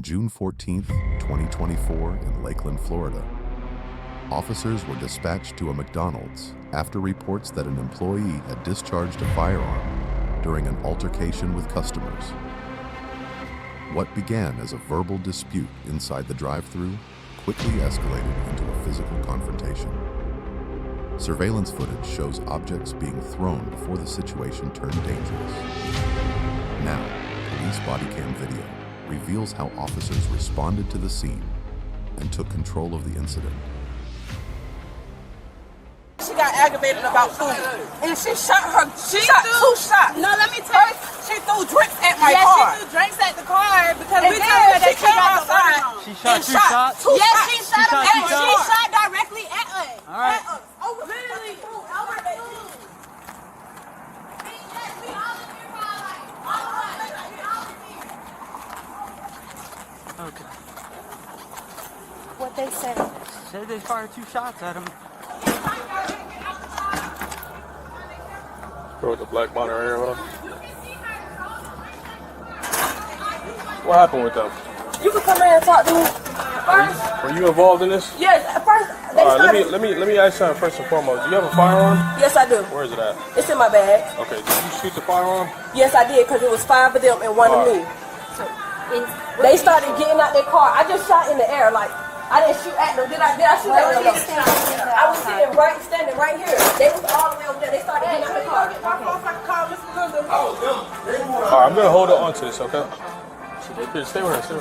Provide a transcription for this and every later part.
June 14th, 2024 in Lakeland, Florida, officers were dispatched to a McDonald's after reports that an employee had discharged a firearm during an altercation with customers. What began as a verbal dispute inside the drive-thru quickly escalated into a physical confrontation. Surveillance footage shows objects being thrown before the situation turned dangerous. Now, police bodycam video reveals how officers responded to the scene and took control of the incident. She got aggravated about food, and she shot 2 shots. No, let me tell you, she threw drinks at my car. She threw drinks at the car because we told her that she got outside. She shot 2 shots? Yes, she shot 2 shots. She shot directly at us. All right. Literally. Okay. What they say? Said they fired 2 shots at him. Girl with the black bonnet right here, huh? What happened with them? You can come in and talk to me first. Were you involved in this? Yes, at first they All right, started. let me ask something first and foremost. Do you have a firearm? Yes, I do. Where is it at? It's in my bag. Okay, did you shoot the firearm? Yes, I did, because it was 5 of them and 1 of me. They started getting out their car. I just shot in the air, like I didn't shoot at them. Did I shoot at them? I was standing right here. They was all the way over there. They started getting out the car. All right, I'm gonna hold on to this, okay? Here, stay with her.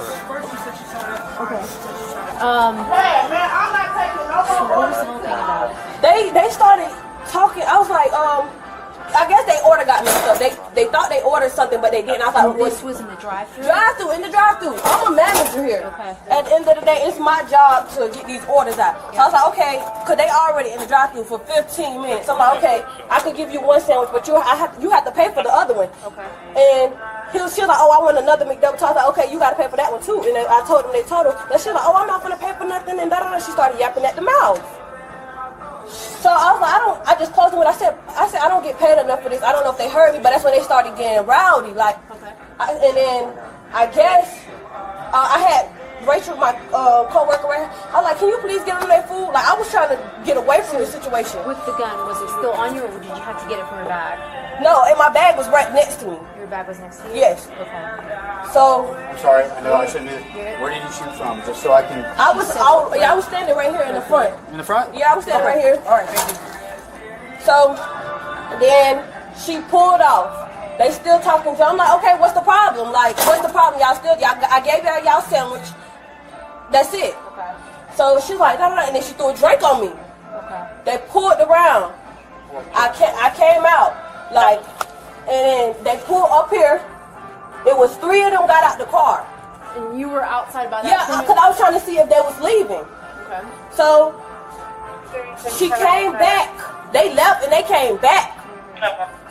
Okay. Hey, man, I'm not taking no more. What was the whole thing about? They started talking. I was like, I guess they order got messed up. They thought they ordered something, but they didn't. I thought This was in the drive-thru? in the drive-thru. I'm a manager here. Okay. At the end of the day, it's my job to get these orders out. So I was like, okay, because they already in the drive-thru for 15 minutes. So I'm like, okay, I could give you 1 sandwich, but you have to pay for the other one. Okay. And she was like, oh, I want another McDouble. So I was like, okay, you got to pay for that one too. And then I told her, and she was like, oh, I'm not going to pay for nothing, and da-da-da. She started yapping at the mouth. So I was like, I just told them what I said. I don't get paid enough for this. I don't know if they heard me, but that's when they started getting rowdy. Like, Okay. And then I guess I had Rachel, my co-worker, right here. I was like, can you please get them their food? Like, I was trying to get away from the situation. With the gun, was it still on you, or did you have to get it from your bag? No, and my bag was right next to me. Your bag was next to you? Yes. Okay. So I'm sorry, I know I shouldn't do it. Where did you shoot from? Just so I can... I was standing right here in the front. In the front? Yeah, I was standing right here. All right, thank you. So then she pulled off. They still talking to her. I'm like, okay, what's the problem? Like, what's the problem? I gave y'all sandwich. That's it. Okay. So she's like, no, and then she threw a drink on me. Okay. They pulled around. I came out, like, and then they pulled up here. It was 3 of them got out the car. And you were outside by that Yeah, point? because I was trying to see if they was leaving. Okay. So she came back. They left and they came back.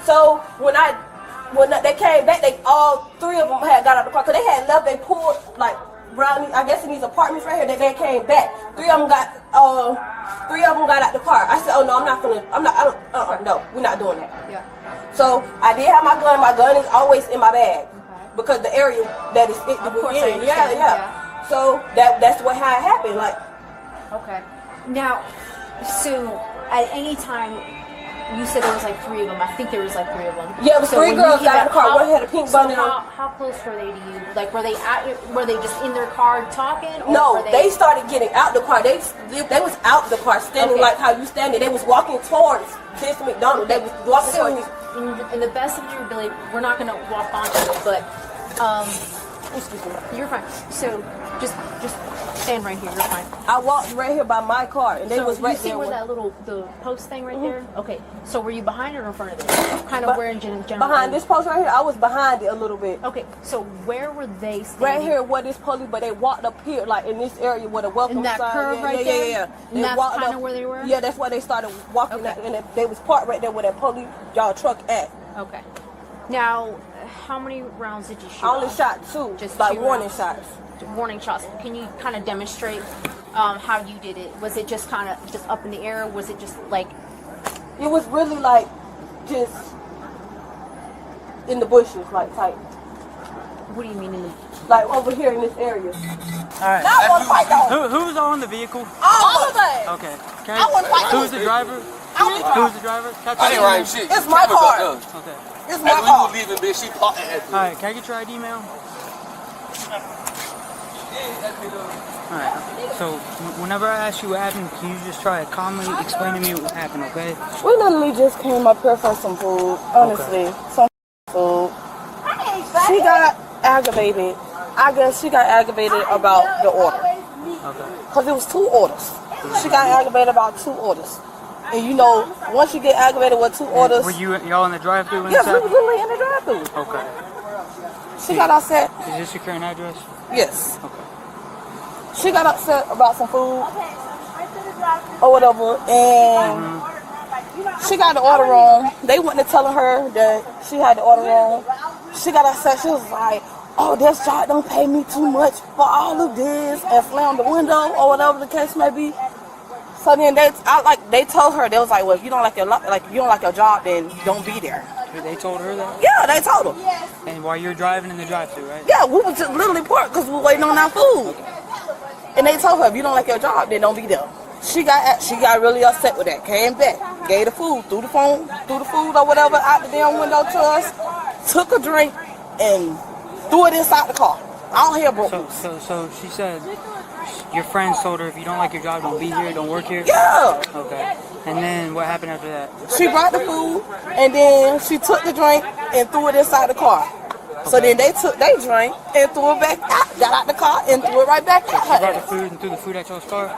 So when they came back, all 3 of them had got out the car. Because they had left, they pulled like around, I guess in these apartments right here. They came back. 3 of them got out the car. I said, oh no, no, we're not doing that. Yeah. So I did have my gun. My gun is always in my bag because the area that is it Of course, in. I understand. Yeah. So that's how it happened. Like, Okay. Now, so at any time, you said there was like 3 of them. I think there was like 3 of them. yeah, it was So 3 when you girls came got out of the car. back, One had a pink so bunny on. how close were they to you? Like, were they just in their car talking? Or No, were they started getting out the car. They was out the car, standing Okay. like how you standing. They was walking towards this McDonald's. They was walking So, towards. in the best of your ability, we're not going to walk onto it, but excuse me, you're fine. So just stand right here. You're fine. I walked right here by my car, and they So was right you see there. where that the post thing right there? Okay. So were you behind it or in front of it? Kind of where in general? behind this post right here. I was behind it a little bit. Okay. So where were they standing? Right here where this police, but they walked up here, like in this area where the welcome In that sign. curve right yeah, there? Yeah. And They that's walked kinda up- where they were? Yeah, that's why they started walking, Okay. and they was parked right there where that police y'all truck at. Okay. Now, how many rounds did you shoot? I only off? shot 2, Just like 2 warning rounds. shots. Warning shots. Can you kind of demonstrate how you did it? Was it just kind of just up in the air? Was it just like? It was really like just in the bushes, like type. What do you mean? Like over here in this area. Alright. Now I want to fight though. Who's on the vehicle? All of us. Okay. I want to fight. Who's the driver? Who's the driver? I didn't write shit. It's my car. Okay. It's my As we car. were leaving, bitch, she popped at me. Alright, can I get your ID, ma'am? Alright, so whenever I ask you what happened, can you just try to calmly explain to me what happened, okay? We literally just came up here for some food, honestly. Some food. She got aggravated. I guess she got aggravated about the order. Okay. Because it was 2 orders. She got aggravated about 2 orders. And you know, once you get aggravated with 2 orders... Were y'all in the drive-thru? Yes, we was literally in the drive-thru. Okay. She got upset. Is this your current address? Yes. Okay. She got upset about some food or whatever, and she got the order wrong. They went to telling her that she had the order wrong. She got upset. She was like, "Oh, this job don't pay me too much for all of this," and slammed the window or whatever the case may be. So then they told her, they was like, "Well, if you don't like your job, then don't be there." They told her that? Yeah, they told her. And while you're driving in the drive-thru, right? Yeah, we was just literally parked because we were waiting on our food. And they told her, if you don't like your job, then don't be there. She got really upset with that. Came back, gave the food, threw the food or whatever out the damn window to us, took a drink, and threw it inside the car. I don't hear broke loose. So she said your friends told her, if you don't like your job, don't be here, don't work here? Yeah. Okay. And then what happened after that? She brought the food, and then she took the drink and threw it inside the car. So then they took their drink and threw it back out, got out the car and threw it right back She out. brought the food and threw the food at y'all's car?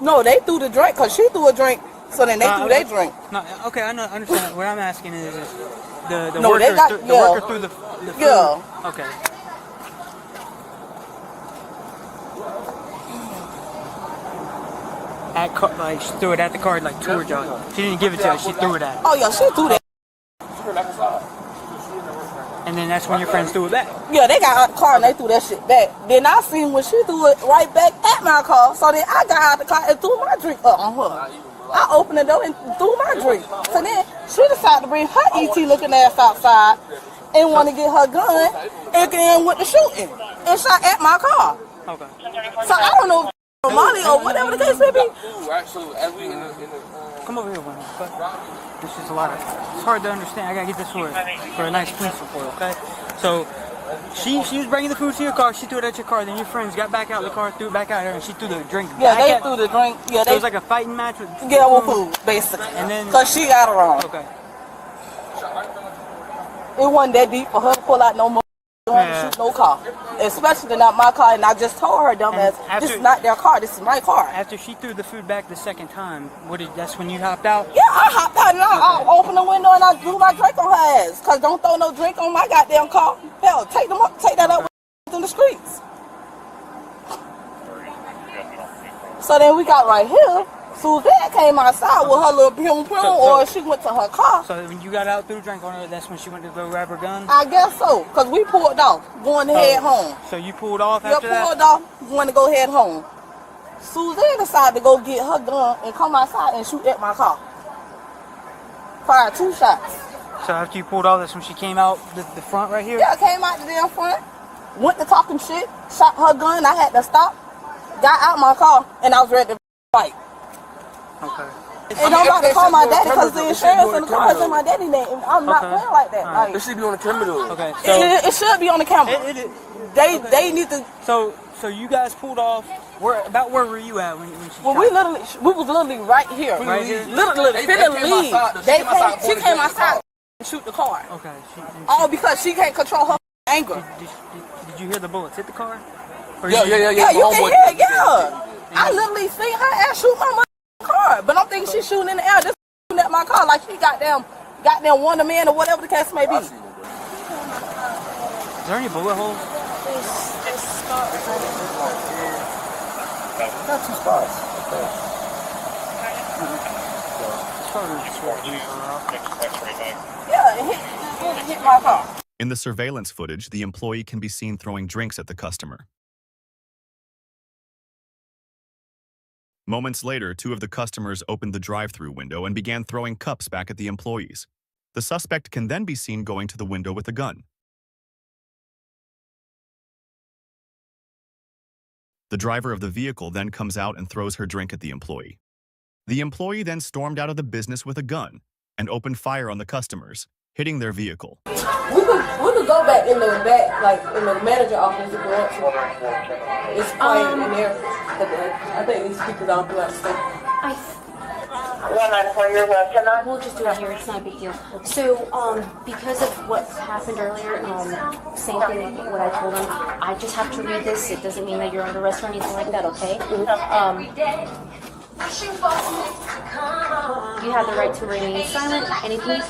No, they threw the drink because she threw a drink. So then they threw their drink. No, okay, I understand. What I'm asking is the No, worker, they got- the worker threw the food. Yeah. Okay. Like she threw it at the car, like to her job. She didn't give it to her. She threw it at her. Oh yeah, she threw that. And then that's when your friends threw it back. Yeah, they got out the car and they threw that shit back. Then I seen when she threw it right back at my car. So then I got out the car and threw my drink up on her. I opened the door and threw my drink. So then she decided to bring her ET looking ass outside and want to get her gun and then went to shooting and shot at my car. Okay. So I don't know if Molly or whatever the case may be. Come over here, Winnie. This is a lot of. It's hard to understand. I gotta get this for a nice police report, okay? So she was bringing the food to your car. She threw it at your car. Then your friends got back out of the car, threw it back at her, and she threw the drink. Yeah, back they at, threw the drink. Yeah, so it was like a fighting match with. Yeah, with food, basically. And then. Cause she got it wrong. Okay. It wasn't that deep for her to pull out no more. Yeah. Shoot no car, especially not my car. And I just told her, dumbass, this is not their car. This is my car. After she threw the food back the second time, that's when you hopped out? Yeah, I hopped out and I opened the window and I threw my drink on her ass. Cause don't throw no drink on my goddamn car. Hell, take that up in the streets. So then we got right here. Suzanne came outside with her little boom boom, or she went to her car. So when you got out, threw the drink on her, that's when she went to go grab her gun? I guess so, cause we pulled off, going to head home. So you pulled off Yeah, after that? pulled off, going to go head home. Suzanne decided to go get her gun and come outside and shoot at my car. Fired 2 shots. So after you pulled off, that's when she came out the front right here? Yeah, came out the damn front, went to talking shit, shot her gun. I had to stop, got out my car, and I was ready to fight. Okay. And I'm about to call my daddy because the insurance in the car is in my daddy's name. I'm not playing like that. Right. Like, It should be on the camera though. Okay. So it should be on the camera. They need to. So you guys pulled off. Where were you at when she Well, shot? we was literally right here. Right here? Literally, finna leave. She came outside and shoot the car. Okay. All because she can't control her anger. Did you hear the bullets hit the car? Yeah. Yeah, you can hear. Yeah, I literally seen her ass shoot my car, but I'm thinking she's shooting in the air, just shooting at my car like she goddamn Wonder Man or whatever the case may be. Is there any bullet holes? There's spots. Got 2 spots. Yeah, it hit my car. In the surveillance footage, the employee can be seen throwing drinks at the customer. Moments later, 2 of the customers opened the drive-thru window and began throwing cups back at the employees. The suspect can then be seen going to the window with a gun. The driver of the vehicle then comes out and throws her drink at the employee. The employee then stormed out of the business with a gun and opened fire on the customers, hitting their vehicle. We could go back in the back, like in the manager office if we want to. It's quiet in there. I think these speakers don't do that stuff. We'll just do it here. It's not a big deal. So, because of what happened earlier, same thing with what I told him. I just have to read this. It doesn't mean that you're under arrest or anything like that. Okay? You have the right to remain silent. Anything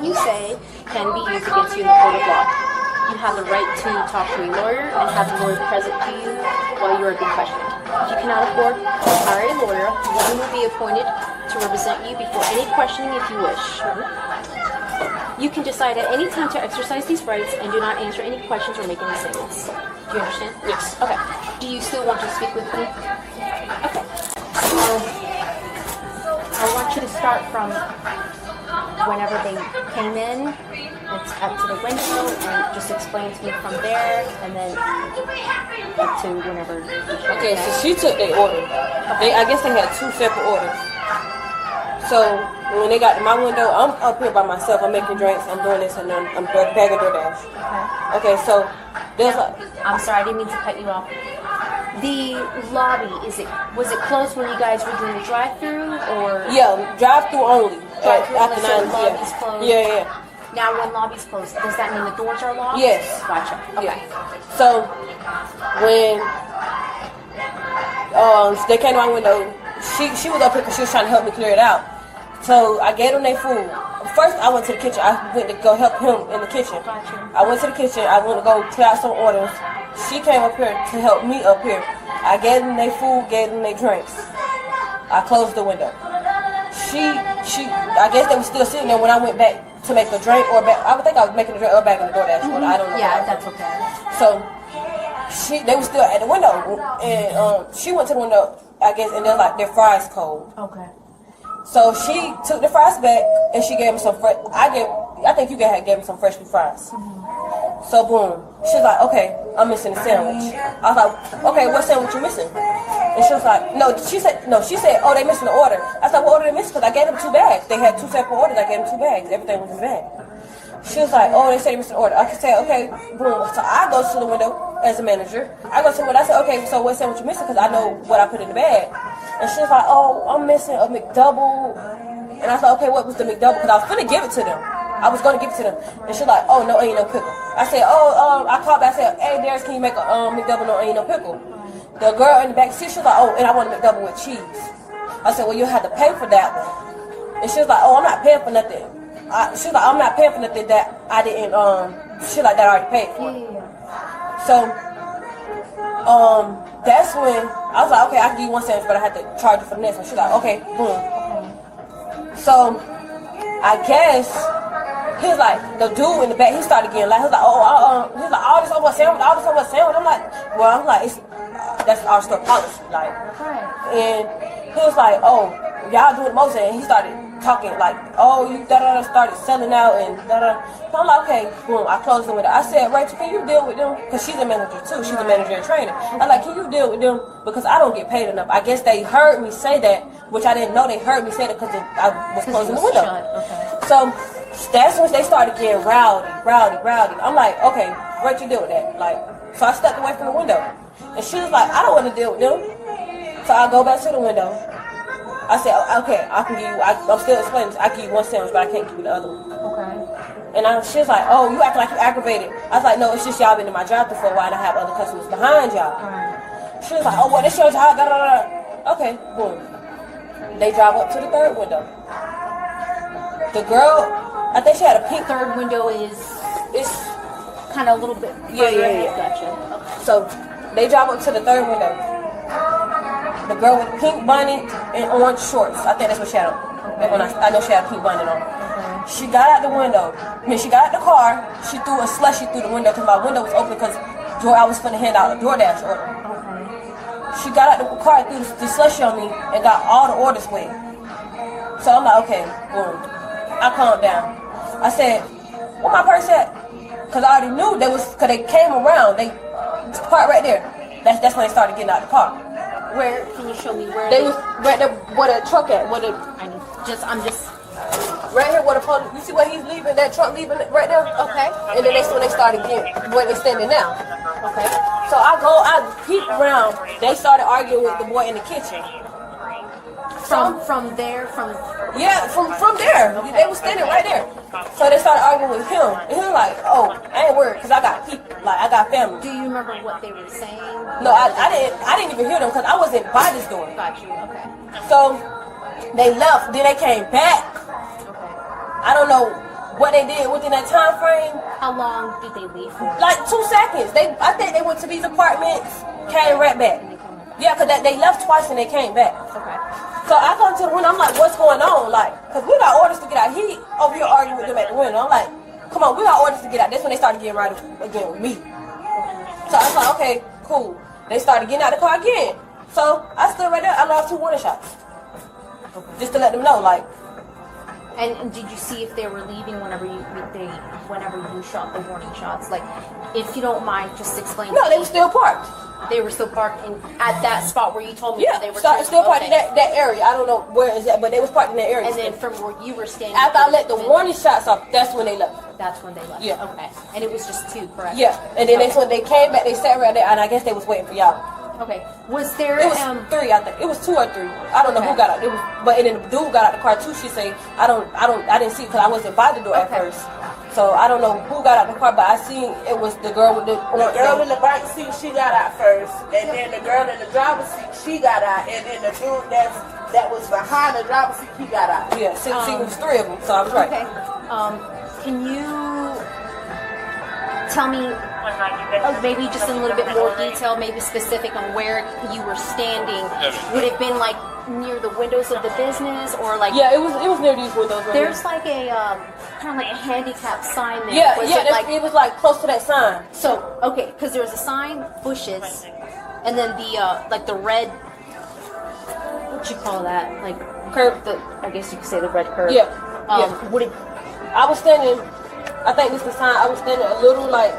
you say can be used against you in the court of law. You have the right to talk to a lawyer and have the lawyer present to you while you are being questioned. If you cannot afford to hire a lawyer, one will be appointed to represent you before any questioning if you wish. You can decide at any time to exercise these rights and do not answer any questions or make any statements. Do you understand? Yes. Okay. Do you still want to speak with me? Okay. So, I want you to start from whenever they came in. It's up to the window and just explain to me from there, and then up to whenever. Okay, so she took their order. I guess they had two separate orders. So when they got to my window, I'm up here by myself. I'm making drinks. I'm doing this, and then I'm bagging DoorDash. Okay, so there's like. I'm sorry, I didn't mean to cut you off. The lobby, was it closed when you guys were doing the drive-thru, or? Yeah, drive-thru only. Drive-thru after only, so 9, lobby's closed. Yeah. Now, when lobby's closed, does that mean the doors are locked? Yes. Gotcha. Okay. Yeah. So when they came to my window, she was up here because she was trying to help me clear it out. So I gave them their food. First, I went to the kitchen. I went to go help him in the kitchen. Gotcha. I went to the kitchen. I went to go clear out some orders. She came up here to help me up here. I gave them their food, gave them their drinks. I closed the window. I guess they were still sitting there when I went back to make a drink or back. I would think I was making a drink or back in the DoorDash order. I don't know. Yeah, that's okay. So they were still at the window, and she went to the window, I guess, and they're like, their fries cold. Okay. So she took the fries back and she gave me some fresh. I think you gave me some fresh fries. So boom, she's like, okay, I'm missing a sandwich. I was like, okay, what sandwich you missing? And she was like, she said, oh, they missing the order. I said, what order they missing? Because I gave them 2 bags. They had 2 separate orders. I gave them 2 bags. Everything was in the bag. She was like, oh, they said they missing the order. I could say, okay, boom. So I go to the window as a manager. I go to the window. I said, okay, so what sandwich you missing? Because I know what I put in the bag. And she was like, oh, I'm missing a McDouble. And I said, okay, what was the McDouble? Because I was going to give it to them. I was going to give it to them. And she's like, oh, no, ain't no pickle. I said, I called back. I said, hey, Darius, can you make a McDouble? No, ain't no pickle. The girl in the back seat, she was like, oh, and I want a McDouble with cheese. I said, well, you'll have to pay for that one. And she was like, oh, I'm not paying for nothing. She was like, I'm not paying for nothing that I didn't, she like, that I already paid for. So, that's when I was like, okay, I can give you 1 sandwich, but I had to charge you for the next one. She's like, okay, boom. So, I guess he was like, the dude in the back, he started getting loud. He was like, he was like, all this over a sandwich, all this over a sandwich. I'm like, that's our store policy, like. And he was like, oh, y'all do the most, and he started talking like, oh, you started selling out and So I'm like, okay, boom, I closed the window. I said, Rachel, can you deal with them? Because she's a manager too. She's a manager in training. I'm like, can you deal with them? Because I don't get paid enough. I guess they heard me say that, which I didn't know they heard me say that because I was closing the window. Okay. So that's when they started getting rowdy. I'm like, okay, Rachel, deal with that. Like, so I stepped away from the window. And she was like, I don't want to deal with them. So I go back to the window. I said, okay, I can give you, I'm still explaining, I can give you 1 sandwich, but I can't give you the other one. Okay. And she was like, oh, you act like you aggravated. I was like, no, it's just y'all been in my drive-thru for a while and I have other customers behind y'all. Right. She was like, oh, well, this your job, Okay, boom. They drive up to the 3rd window. The girl, I think she had a pink. 3rd window it's kind of a little bit. Yeah. Gotcha. Okay. So they drive up to the 3rd window. The girl with the pink bonnet and orange shorts. I think that's what she had on. Okay. I know she had a pink bonnet on. Okay. She got out the window. She got out the car. She threw a slushy through the window because my window was open because I was finna hand out a DoorDash order. Okay. She got out the car and threw the slushy on me and got all the orders wet. So I'm like, okay, boom. I calmed down. I said, where my purse at? Because I already knew because they came around. They parked right there. That's when they started getting out the car. Where can you show me where They was right there where the truck at, where the I'm just right here where the police. You see where he's leaving, that truck leaving right there? okay. And then that's when they started getting where they standing now. Okay. So I peeked around. They started arguing with the boy in the kitchen. From there. Yeah, from there. They were standing right there. So they started arguing with him. And he was like, oh, I ain't worried because I got people. Like, I got family. Do you remember what they were saying? No, I didn't even hear them because I wasn't by this door. Got you. Okay. So they left. Then they came back. Okay. I don't know what they did within that time frame. How long did they leave for? Like 2 seconds. I think they went to these apartments, came right back. Yeah, because they left twice and they came back. Okay. So I go to the window, I'm like, what's going on? Like, because we got orders to get out. He over here arguing with them at the window. I'm like, come on, we got orders to get out. That's when they started getting right again with me. So I was like, okay, cool. They started getting out of the car again. So I stood right there. I lost 2 warning shots. Just to let them know, like. And did you see if they were leaving whenever you shot the warning shots? Like, if you don't mind, just explain. No, they were still parked. They were still parked at that spot where you told me Yeah, they were still parked in that area. I don't know where is that, but they was parked in that area. And then from where you were standing. After I let the warning shots off, that's when they left. That's when they left. Yeah. Okay. And it was just 2, correct? Yeah. And then that's when they came back. They sat right there, and I guess they was waiting for y'all. Okay. Was there? It was 3, I think. It was 2 or 3. I don't know who got out. It was, but and then the dude got out the car too. She said, I didn't see because I wasn't by the door at first. So I don't know who got out the car, but I seen it was the girl with the girl in the back seat. She got out first, and then the girl in the driver's seat, she got out, and then the dude that was behind the driver's seat, he got out. Yeah, see, it was 3 of them. So I was right. Okay. Can you tell me maybe just in a little bit more detail, maybe specific on where you were standing? Would it have been like near the windows of the business, or like? Yeah, it was near these windows. Right there's here. like a kind of like a handicap sign there. Yeah, it was like close to that sign. So okay, because there was a sign, bushes, and then the like the red. What you call that? Like curve. I guess you could say the red curve. Yeah. Would it? I was standing. I think this is the sign. I was standing a little like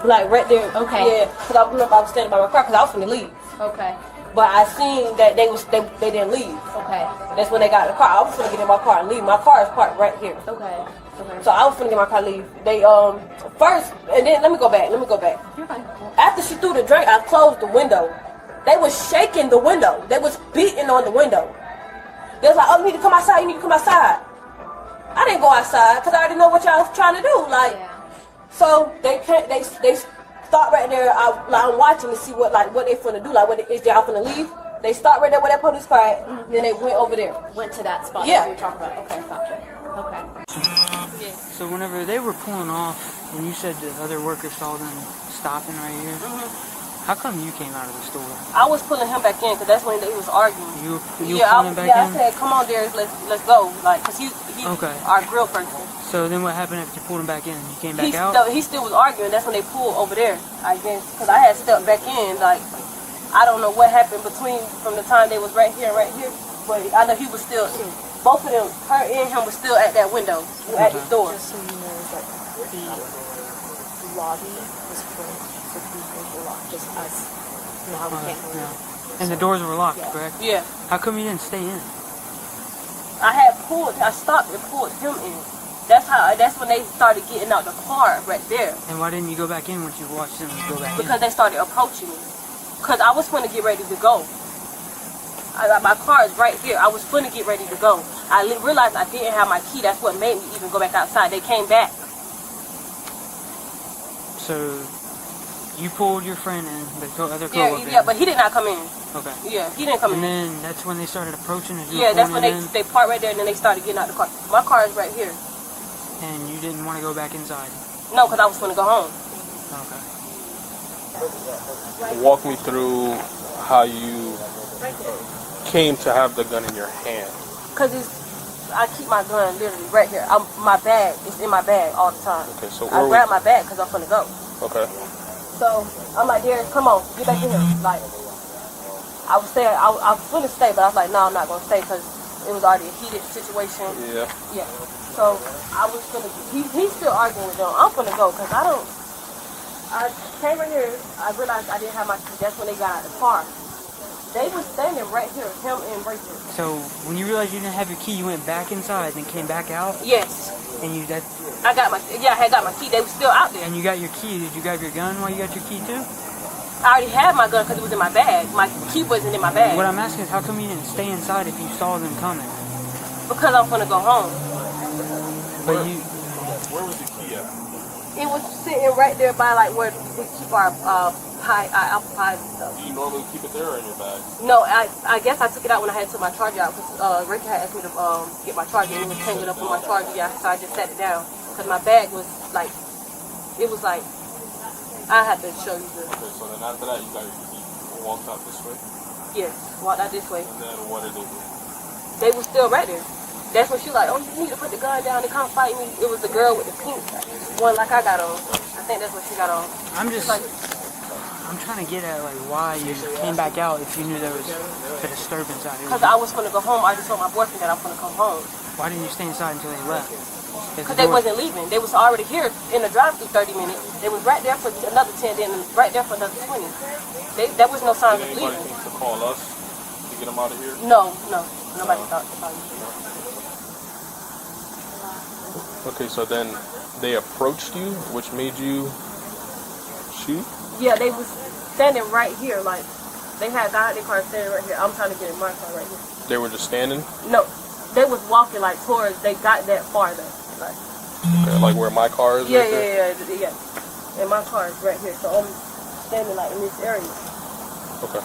right there. Okay. Yeah, because I was standing by my car because I was finna leave. Okay. But I seen that they didn't leave. Okay. That's when they got in the car. I was finna get in my car and leave. My car is parked right here. Okay. So I was finna get my car and leave. They first, and then let me go back. You're fine. After she threw the drink, I closed the window. They was shaking the window. They was beating on the window. They was like, "Oh, you need to come outside. You need to come outside." I didn't go outside because I already know what y'all was trying to do. Like, so they stopped right there. I'm watching to see what they finna do. Like, is y'all finna leave? They stopped right there where that police car at. Then they went over there. Went to that spot Yeah. that you were talking about. Okay, gotcha. Okay. So whenever they were pulling off, and you said the other workers saw them stopping right here, how come you came out of the store? I was pulling him back in because that's when they was arguing. You were pulling him back in? I said, "Come on, Darius, let's go." Like, cause he's okay. Our grill person. So then what happened after you pulled him back in? You came back out? No, he still was arguing. That's when they pulled over there, I guess. Because I had stepped back in. Like, I don't know what happened from the time they was right here. But I know he was still, both of them, her and him was still at that window, at the door. Just so you know, that the lobby was closed, so people were locked, just us. Now we can't go in. And the doors were locked, correct? Yeah. How come you didn't stay in? I stopped and pulled him in. That's when they started getting out the car right there. And why didn't you go back in once you watched them go back in? Because they started approaching me. Because I was going to get ready to go. My car is right here. I was going to get ready to go. I realized I didn't have my key. That's what made me even go back outside. They came back. So you pulled your friend in, the other coworker. Yeah, but he did not come in. Okay. Yeah, he didn't come in. And then that's when they started approaching as you Yeah, were that's when pulling they parked right there and then they started getting out the car. My car is right here. And you didn't want to go back inside? No, because I was going to go home. Okay. Walk me through how you came to have the gun in your hand. Because I keep my gun literally right here. My bag is in my bag all the time. Okay, so I grab my bag because I'm going to go. Okay. So I'm like, Darius, come on, get back in here. Like, I was saying, I was going to stay, but I was like, no, I'm not going to stay because it was already a heated situation. Yeah. Yeah. So I was going to, he's still arguing with them. I'm going to go because I don't I came in here, I realized I didn't have my key. That's when they got out of the car. They were standing right here, him and Rachel. So when you realized you didn't have your key, you went back inside, then came back out? Yes. And you I had got my key. They were still out there. And you got your key. Did you grab your gun while you got your key too? I already had my gun because it was in my bag. My key wasn't in my bag. What I'm asking is how come you didn't stay inside if you saw them coming? Because I'm gonna go home. But where was the key at? It was sitting right there by like where we keep our apple pies and stuff. Do you normally keep it there or in your bag? No, I guess I took it out when I had to my charger out because Rachel had asked me to get my charger and it was tangled up with my charger. Yeah, so I just sat it down because my bag was like, it was like, I had to show you this. Okay, so then after that you got your key. You walked out this way? Yes, walked out this way. And then what did they do? They were still right there. That's when she was like, oh, you need to put the gun down and come fight me. It was the girl with the pink one like I got on. I think that's what she got on. I'm trying to get at like why you came back out if you knew there was a disturbance out here. Because I was going to go home. I just told my boyfriend that I'm going to come home. Why didn't you stay inside until they left? Because they wasn't leaving. They was already here in the drive-thru 30 minutes. They was right there for another 10, then right there for another 20. There was no signs of leaving. Anybody think to call us to get them out of here? No. Nobody thought to call you. Okay, so then they approached you, which made you shoot? Yeah, they was standing right here. Like, they had got their car standing right here. I'm trying to get in my car right here. They were just standing? No, they was walking like towards, they got that farther. Like, okay, like where my car is? Yeah, right there? yeah. And my car is right here. So I'm standing like in this area. Okay.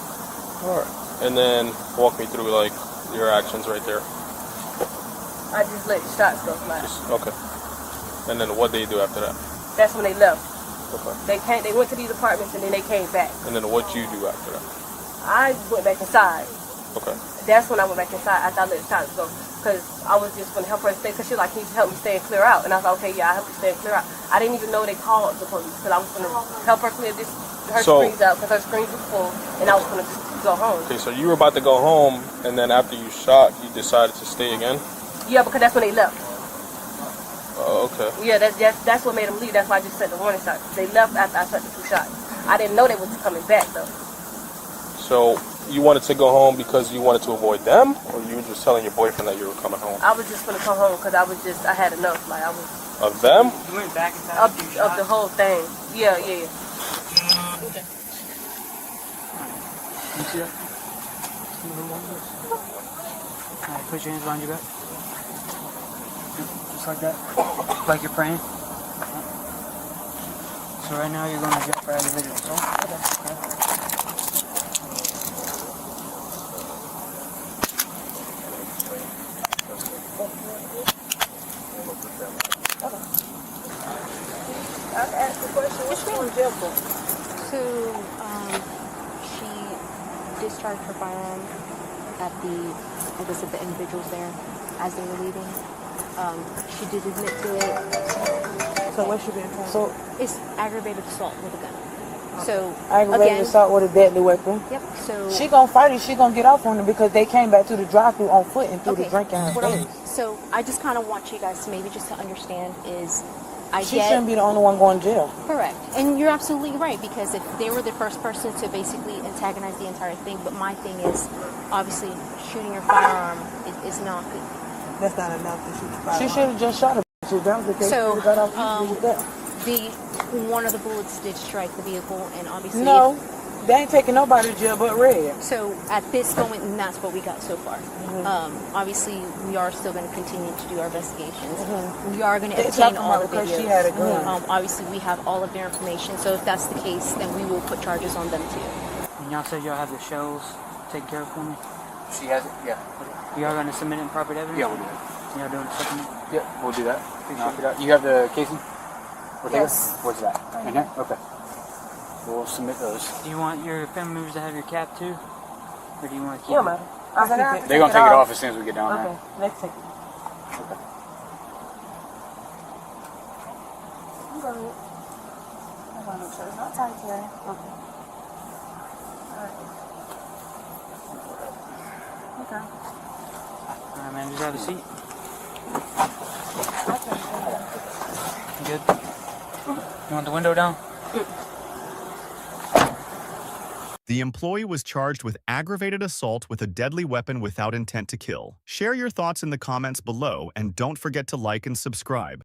Alright. And then walk me through like your actions right there. I just let the shots go fly. Okay. And then what they do after that? That's when they left. Okay. They went to these apartments and then they came back. And then what you do after that? I went back inside. Okay. That's when I went back inside after I let the shots go. Because I was just going to help her stay. Because she was like, can you help me stay and clear out? And I was like, okay, yeah, I'll help you stay and clear out. I didn't even know they called the police. Because I was going to help her clear her screens out. Because her screens were full. And I was going to go home. Okay, so you were about to go home. And then after you shot, you decided to stay again? Yeah, because that's when they left. Oh, okay. Yeah, that's what made them leave. That's why I just set the warning shot. They left after I shot the 2 shots. I didn't know they was coming back, though. So you wanted to go home because you wanted to avoid them? Or you were just telling your boyfriend that you were coming home? I was just going to come home because I had enough. Like, I was... Of them? You went back inside of the whole thing. Yeah. Okay. You see that? Alright, put your hands behind your back. Just like that. Like you're praying. So right now you're going to jail for aggravated assault. Okay. I've asked the question, what's she in jail for? So, she discharged her firearm at the individuals there as they were leaving. She did admit to it. So what's she being tried? So it's aggravated assault with a gun. So aggravated assault with a deadly weapon. Yep. So she gonna fight it. She gonna get off on it because they came back to the drive-thru on foot and threw the drink in her face. So I just kind of want you guys to maybe just to understand is. She shouldn't be the only one going to jail. Correct. And you're absolutely right, because if they were the first person to basically antagonize the entire thing, but my thing is, obviously, shooting your firearm is not good. That's not enough to shoot the firearm. She should have just shot her. That was the case. So, got off one of the bullets did strike the vehicle, and obviously... No, they ain't taking nobody to jail but Red. So, at this moment, and that's what we got so far. Obviously, we are still going to continue to do our investigations. We are going to obtain all the videos. She had a gun. Obviously, we have all of their information, so if that's the case, then we will put charges on them too. And y'all said y'all have the shells taken care of for me? She has it, yeah. Y'all going to submit it in proper evidence? Yeah, we'll do that. Y'all doing a supplement? Yeah, we'll do that. You have the casing? Yes. Where's that? In here? Okay. We'll submit those. Do you want your family members to have your cap too? Or do you want to keep Yeah, it? man. They're going to take it off as soon as we get down there. Okay, let's take it. Okay. I'm going to make sure it's not tight today. Okay. Okay. Alright, man, just have a seat. You good? You want the window down? The employee was charged with aggravated assault with a deadly weapon without intent to kill. Share your thoughts in the comments below and don't forget to like and subscribe.